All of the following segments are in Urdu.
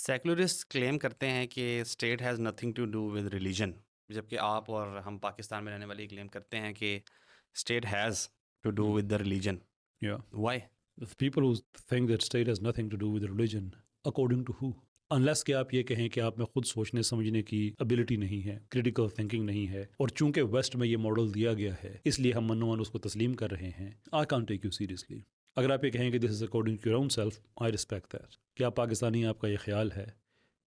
سیکولرسٹ کلیم کرتے ہیں کہ state has nothing to do with religion, جبکہ آپ اور ہم پاکستان میں رہنے والے کلیم کرتے ہیں کہ state has to do with the religion. Yeah. Why? The people who think that state has nothing to do with religion, according to who? Unless کہ آپ یہ کہیں کہ آپ میں خود سوچنے سمجھنے کی ابیلٹی نہیں ہے، کریٹیکل تھنکنگ نہیں ہے، اور چونکہ ویسٹ میں یہ ماڈل دیا گیا ہے اس لیے ہم منو من اس کو تسلیم کر رہے ہیں. I can't take you seriously. اگر آپ یہ کہیں کہ this is according to your own self, I respect that. کہ آپ پاکستانی ہیں، آپ کا یہ خیال ہے،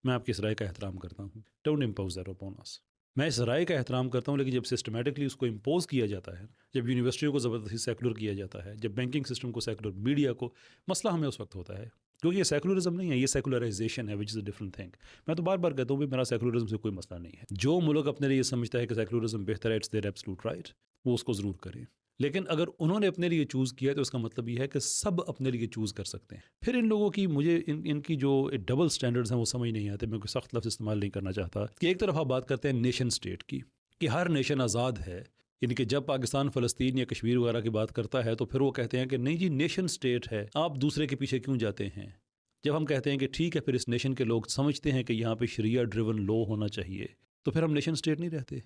میں آپ کی اس رائے کا احترام کرتا ہوں. Don't impose that upon us. میں اس رائے کا احترام کرتا ہوں، لیکن جب سسٹمیٹکلی اس کو امپوز کیا جاتا ہے، جب یونیورسٹیوں کو زبردستی سیکولر کیا جاتا ہے، جب بینکنگ سسٹم کو سیکولر، میڈیا کو، مسئلہ ہمیں اس وقت ہوتا ہے. کیونکہ یہ سیکولرزم نہیں ہے، یہ سیکولرائزیشن ہے، وچ از اے ڈفرنٹ تھنگ. میں تو بار بار کہتا ہوں کہ میرا سیکولرزم سے کوئی مسئلہ نہیں ہے. جو ملک اپنے لیے سمجھتا ہے کہ سیکولرزم بہتر ہے، اٹس دیئر ایبسولوٹ رائٹ، وہ اس کو ضرور کریں. لیکن اگر انہوں نے اپنے لیے چوز کیا تو اس کا مطلب یہ ہے کہ سب اپنے لیے چوز کر سکتے ہیں. پھر ان لوگوں کی مجھے ان کی جو ڈبل سٹینڈرڈز ہیں وہ سمجھ نہیں آتے. میں کوئی سخت لفظ استعمال نہیں کرنا چاہتا کہ ایک طرف آپ بات کرتے ہیں نیشن اسٹیٹ کی، کہ ہر نیشن آزاد ہے، یعنی کہ جب پاکستان فلسطین یا کشمیر وغیرہ کی بات کرتا ہے تو پھر وہ کہتے ہیں کہ نہیں جی نیشن اسٹیٹ ہے، آپ دوسرے کے پیچھے کیوں جاتے ہیں. جب ہم کہتے ہیں کہ ٹھیک ہے، پھر اس نیشن کے لوگ سمجھتے ہیں کہ یہاں پہ شریعہ ڈریون لو ہونا چاہیے، تو پھر ہم نیشن اسٹیٹ نہیں رہتے.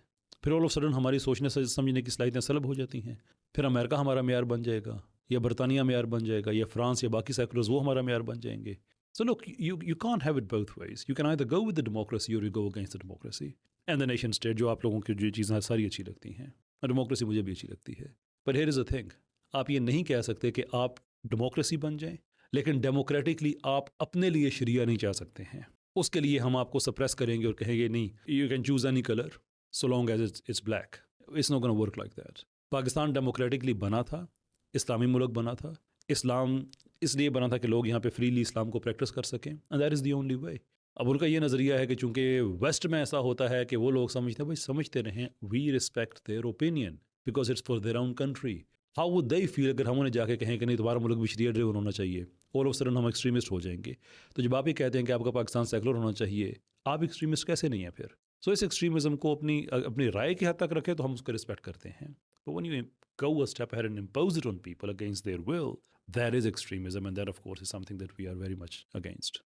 پھر آل آف سڈن ہماری سوچنے سمجھنے کی صلاحیتیں سلب ہو جاتی ہیں. پھر امریکہ ہمارا معیار بن جائے گا، یا برطانیہ معیار بن جائے گا، یا فرانس یا باقی سیکولرز وہ ہمارا معیار بن جائیں گے. So look, you can't have it both ways. You can either go with the democracy or you go against the democracy. And the nation state جو آپ لوگوں کی جو چیزیں ساری اچھی لگتی ہیں، ڈیموکریسی مجھے بھی اچھی لگتی ہے. But here is the thing. آپ یہ نہیں کہہ سکتے کہ آپ ڈیموکریسی بن جائیں، لیکن ڈیموکریٹکلی آپ اپنے لیے شریعہ نہیں چاہ سکتے ہیں. اس کے لیے ہم آپ کو سپریس کریں گے اور کہیں گے نہیں، you can choose any color so long as it's black. It's not going to work like that. Pakistan democratically بنا تھا، اسلامی ملک بنا تھا. اسلام اس لیے بنا تھا کہ لوگ یہاں پہ فریلی اسلام کو پریکٹس کر سکیں، and that is the only way. اب ان کا یہ نظریہ ہے کہ چونکہ ویسٹ میں ایسا ہوتا ہے کہ وہ لوگ سمجھتے ہیں بھائی سمجھتے رہیں، we respect their opinion because it's for their own country. How would they feel اگر ہم انہیں جا کے کہیں کہ نہیں تمہارا ملک بھی شریعہ ڈریون ہونا چاہیے، آل آف سڈن ہم ایکسٹریمسٹ ہو جائیں گے. تو جب آپ یہ کہتے ہیں کہ آپ کا پاکستان سیکولر ہونا چاہیے، آپ ایکسٹریمسٹ کیسے نہیں ہیں پھر؟ سو اس ایکسٹریمزم کو اپنی رائے کی حد تک رکھیں تو ہم اس کو رسپیکٹ کرتے ہیں. But when you go a step ahead and impose it on people against their will, that is extremism, and that of course is something that we are very much against.